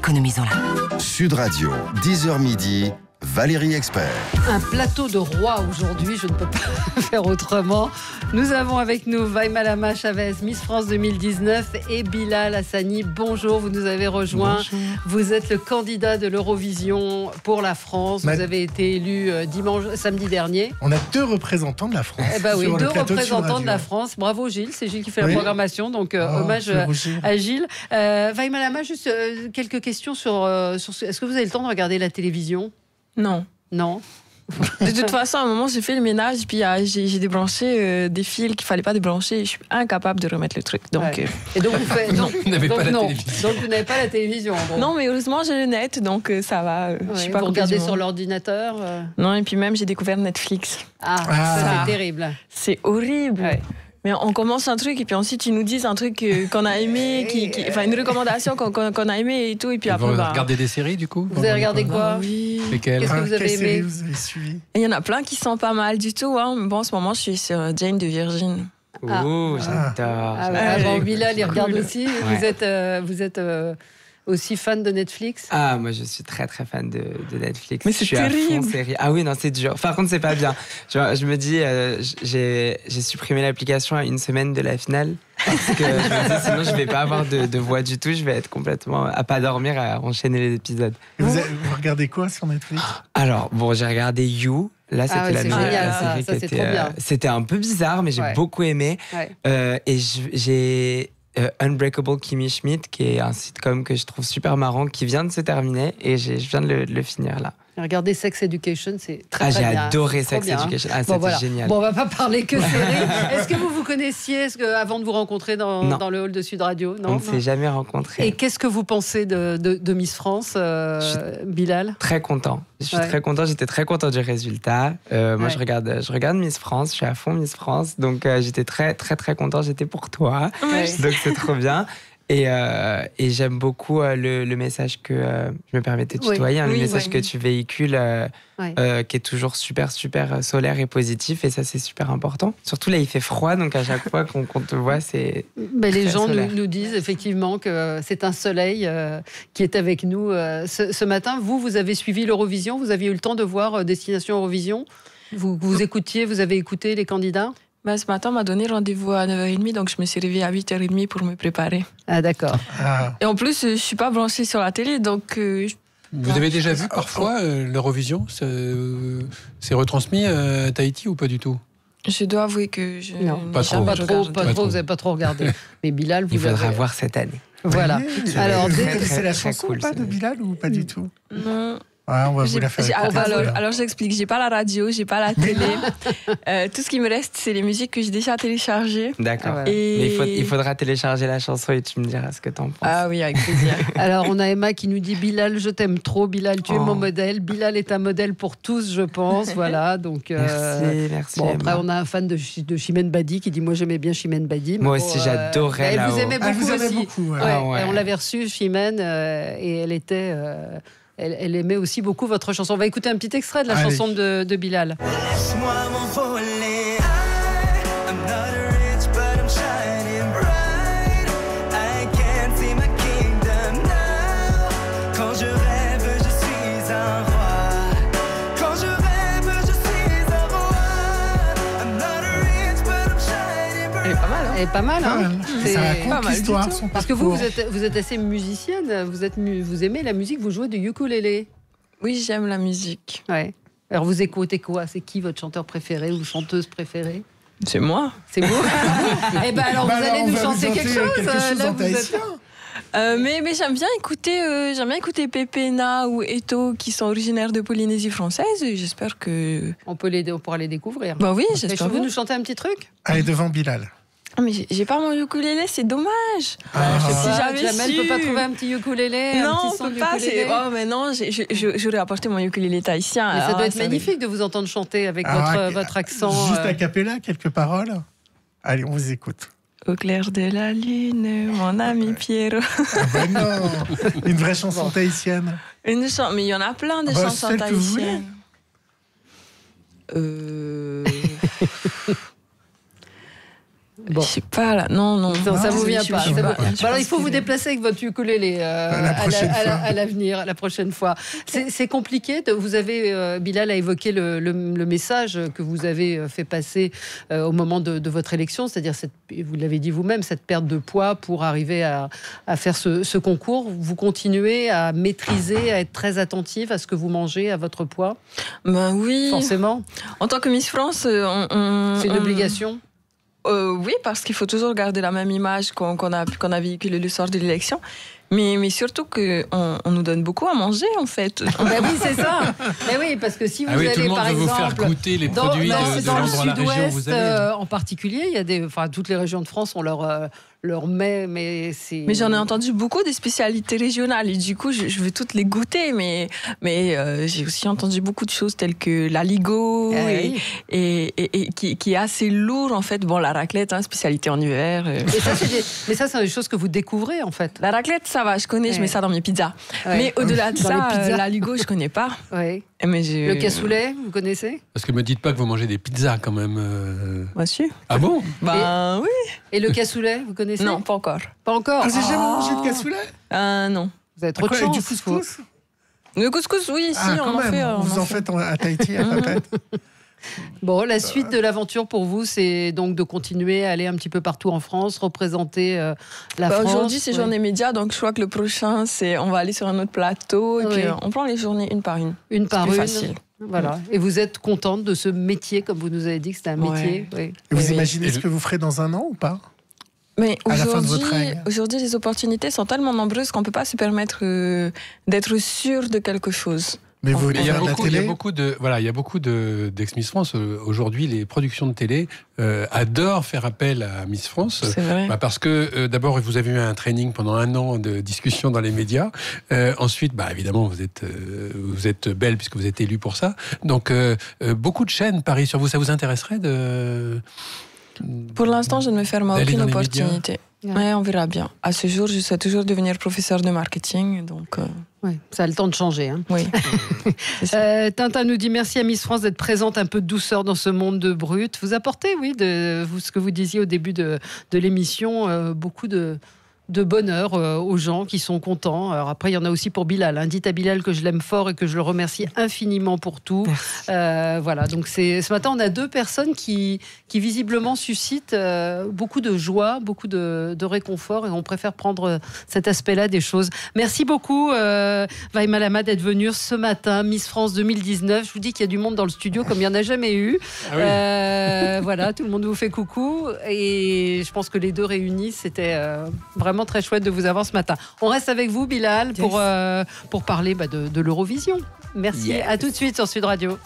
économisons-la. Sud Radio, 10h midi, Valérie Expert. Un plateau de rois aujourd'hui, je ne peux pas faire autrement. Nous avons avec nous Waimalama Chavez, Miss France 2019 et Bilal Hassani. Bonjour, vous nous avez rejoint. Bonjour. Vous êtes le candidat de l'Eurovision pour la France. Vous avez été élu samedi dernier. On a 2 représentants de la France. Eh ben oui, sur 2 le plateau représentants de la France. Bravo Gilles, c'est Gilles qui fait la programmation, donc hommage à Gilles. Waimalama, juste quelques questions sur est-ce que vous avez le temps de regarder la télévision ? Non. De toute façon, à un moment, j'ai fait le ménage, puis j'ai débranché des fils qu'il ne fallait pas débrancher. Je suis incapable de remettre le truc. Donc, Et donc, vous n'avez pas la télévision. Donc, vous n'avez pas la télévision. Bon. Non, mais heureusement, j'ai le net, donc ça va. Je suis pas vous regardez sur l'ordinateur Non, et puis même, j'ai découvert Netflix. Ça, c'est terrible. C'est horrible. Ouais. Mais on commence un truc et puis ensuite ils nous disent un truc qu'on a aimé, enfin une recommandation qu'on a aimé et tout. Et puis après, vous regardez des séries du coup ? Vous avez regardé quoi ? Oui. Lesquelles ? Qu'est-ce que vous avez aimé ? Vous avez suivi ? Il y en a plein qui sont pas mal du tout. Hein. Bon, en ce moment, je suis sur Jane de Virgin. Oh, j'adore. Bon, Bilal, il regarde aussi. Ouais. Vous êtes aussi fan de Netflix ? Ah, moi je suis très très fan de Netflix. Mais c'est terrible. Je suis à fond série. Ah oui, non, c'est dur. Par contre, c'est pas bien. Je me dis, j'ai supprimé l'application à 1 semaine de la finale. Parce que je me dis, sinon je vais pas avoir de voix du tout. Je vais être complètement à pas dormir, à enchaîner les épisodes. Vous regardez quoi sur Netflix ? Alors, bon, j'ai regardé You. Là, c'était la série qui était. C'était un peu bizarre, mais j'ai beaucoup aimé. Ouais. Et j'ai Unbreakable Kimmy Schmidt, qui est un sitcom que je trouve super marrant, qui vient de se terminer et je viens de le finir là. Regardez Sex Education, c'est très j'ai bien. adoré Sex Education. C'était génial. Bon, on va pas parler que série. Est-ce que vous connaissiez avant de vous rencontrer dans le hall de Sud Radio ? Non, on ne s'est jamais rencontrés. Et qu'est-ce que vous pensez de Miss France, Bilal ? Très content. Je suis très content. J'étais très content du résultat. Moi, je regarde Miss France. Je suis à fond Miss France. Donc, j'étais très, très, très content. J'étais pour toi. Donc, c'est trop bien. Et j'aime beaucoup le message que je me permets de tutoyer, le message que tu véhicules, qui est toujours super, super solaire et positif. Et ça, c'est super important. Surtout là, il fait froid. Donc, à chaque fois qu'on te voit, c'est les gens nous disent effectivement que c'est un soleil qui est avec nous ce matin. Vous avez suivi l'Eurovision ? Vous aviez eu le temps de voir Destination Eurovision ? Vous écoutiez, vous avez écouté les candidats ? Ce matin, on m'a donné rendez-vous à 9h30, donc je me suis réveillée à 8h30 pour me préparer. Ah, d'accord. Et en plus, je ne suis pas branchée sur la télé, donc... Vous avez déjà vu parfois l'Eurovision ? C'est retransmis à Tahiti ou pas du tout ? Je dois avouer que je pas trop. Vous n'avez pas trop regardé. Mais Bilal, il faudra voir cette année. Voilà. Alors, c'est la chanson cool, de Bilal ou pas du tout ? Non. On va vous la faire. Alors j'explique, j'ai pas la radio, j'ai pas la télé. Tout ce qui me reste, c'est les musiques que j'ai déjà téléchargées. D'accord. Mais il faudra télécharger la chanson et tu me diras ce que t'en penses. Ah oui, avec plaisir. Alors on a Emma qui nous dit Bilal, je t'aime trop. Bilal, tu es mon modèle. Bilal est un modèle pour tous, je pense. Voilà. Donc. Merci. Bon, après on a un fan de Chimène Badi qui dit moi j'aimais bien Chimène Badi. Moi aussi j'adorais là-haut. Vous aimez beaucoup aussi. Beaucoup, Et on l'avait reçue Chimène et elle était. Elle aimait aussi beaucoup votre chanson. On va écouter un petit extrait de la chanson de Bilal. Laisse-moi m'envoler. Quand je rêve, je suis un roi. Quand je rêve, je suis un roi. I'm not rich, but I'm shining bright. Elle est pas mal, hein. Elle est pas mal, hein. Ça raconte l'histoire. Parce que vous êtes assez musicienne. Vous aimez la musique. Vous jouez du ukulélé. Oui, j'aime la musique. Ouais. Alors vous écoutez quoi ? C'est qui votre chanteur préféré ou chanteuse préférée ? C'est moi. C'est vous ? Eh ben alors vous allez nous chanter quelque chose en tahitien. Mais j'aime bien écouter Pépéna ou Eto qui sont originaires de Polynésie française. J'espère que on pourra les découvrir. Bah oui, j'espère. Vous nous chanter un petit truc ? Allez, devant Bilal. Ah, mais j'ai pas mon ukulélé, c'est dommage. Si Jamel ne peut pas trouver un petit ukulélé, non, un petit son on peut pas. Oh mais non, j'aurais apporté mon ukulélé tahitien. Mais ça doit être magnifique de vous entendre chanter avec votre accent. Juste a cappella, quelques paroles. Allez, on vous écoute. Au clair de la lune, mon ami Pierrot. Non, une vraie chanson tahitienne. Mais il y en a plein de chansons tahitiennes. Bon. Je sais pas là, non. Ça vous vient pas. Alors, il faut vous déplacer. déplacer avec votre ukulélé à l'avenir, la prochaine fois. C'est compliqué. Vous avez, Bilal a évoqué le message que vous avez fait passer au moment de votre élection, c'est-à-dire, vous l'avez dit vous-même, cette perte de poids pour arriver à faire ce concours. Vous continuez à maîtriser, à être très attentive à ce que vous mangez, à votre poids? Ben oui. Forcément. En tant que Miss France, C'est une obligation? Oui, parce qu'il faut toujours garder la même image qu'on a véhiculée le soir de l'élection. Mais surtout qu'on nous donne beaucoup à manger, en fait. Ben oui, c'est ça. Mais oui, parce que si vous allez, tout le monde par veut exemple, vous faire goûter les produits de dans le l'endroit, la région où vous sud-ouest, allez. en particulier, il y a toutes les régions de France ont leur mets, mais c'est... Mais j'en ai entendu beaucoup des spécialités régionales et du coup, je veux toutes les goûter. Mais j'ai aussi entendu beaucoup de choses telles que l'aligot et qui est assez lourd, en fait. Bon, la raclette, spécialité en hiver. Mais ça, c'est des choses que vous découvrez, en fait. La raclette, ça va, je connais, je mets ça dans mes pizzas. Ouais. Mais au-delà de Dans les ça, pizzas. l'aligot, je connais pas. Ouais. Mais Le cassoulet, vous connaissez? Parce que me dites pas que vous mangez des pizzas quand même. Moi, si. Ah bon? Ben oui. Et le cassoulet, vous connaissez? Non, pas encore. Pas encore. Vous avez jamais mangé de cassoulet? Non. Vous avez trop de Quoi, avec chance. du couscous? Le couscous, oui, si, Quand on en même. fait. Vous en faites à Tahiti, à Papette. Bon, la suite de l'aventure pour vous, c'est donc de continuer à aller un petit peu partout en France, représenter la France. Aujourd'hui, c'est journée média, donc je crois que le prochain, c'est on va aller sur un autre plateau et puis on prend les journées une par une. Une par C'est plus une. facile. Voilà. Et vous êtes contente de ce métier, comme vous nous avez dit que c'était un métier. Oui. Et vous Oui. imaginez ce que vous ferez dans un an ou pas? Mais À la fin de votre règne. aujourd'hui, les opportunités sont tellement nombreuses qu'on ne peut pas se permettre d'être sûr de quelque chose. Mais vous voulez Il y a faire de la beaucoup, il y a télé? beaucoup d'ex-Miss France. Aujourd'hui, les productions de télé adorent faire appel à Miss France. C'est vrai. Parce que d'abord, vous avez eu un training pendant 1 an de discussion dans les médias. Ensuite, évidemment, vous êtes belle puisque vous êtes élue pour ça. Donc, beaucoup de chaînes parient sur vous. Ça vous intéresserait de... Pour l'instant, je ne me ferme à D'aller aucune dans les opportunité. Ouais, on verra bien. À ce jour, je souhaite toujours devenir professeur de marketing. Donc, Ouais, ça a le temps de changer. Hein. oui. Tintin nous dit merci à Miss France d'être présente, un peu de douceur dans ce monde de brut. Vous apportez, ce que vous disiez au début de l'émission, beaucoup de bonheur aux gens qui sont contents. Alors après, il y en a aussi pour Bilal. Hein. Dites à Bilal que je l'aime fort et que je le remercie infiniment pour tout. Voilà, donc ce matin, on a 2 personnes qui visiblement suscitent beaucoup de joie, beaucoup de réconfort, et on préfère prendre cet aspect-là des choses. Merci beaucoup, Vaïma Lama, d'être venue ce matin, Miss France 2019. Je vous dis qu'il y a du monde dans le studio comme il n'y en a jamais eu. Voilà, tout le monde vous fait coucou, et je pense que les 2 réunis, c'était vraiment très chouette de vous avoir ce matin. On reste avec vous, Bilal, pour parler de l'Eurovision. Merci, à tout de suite sur Sud Radio.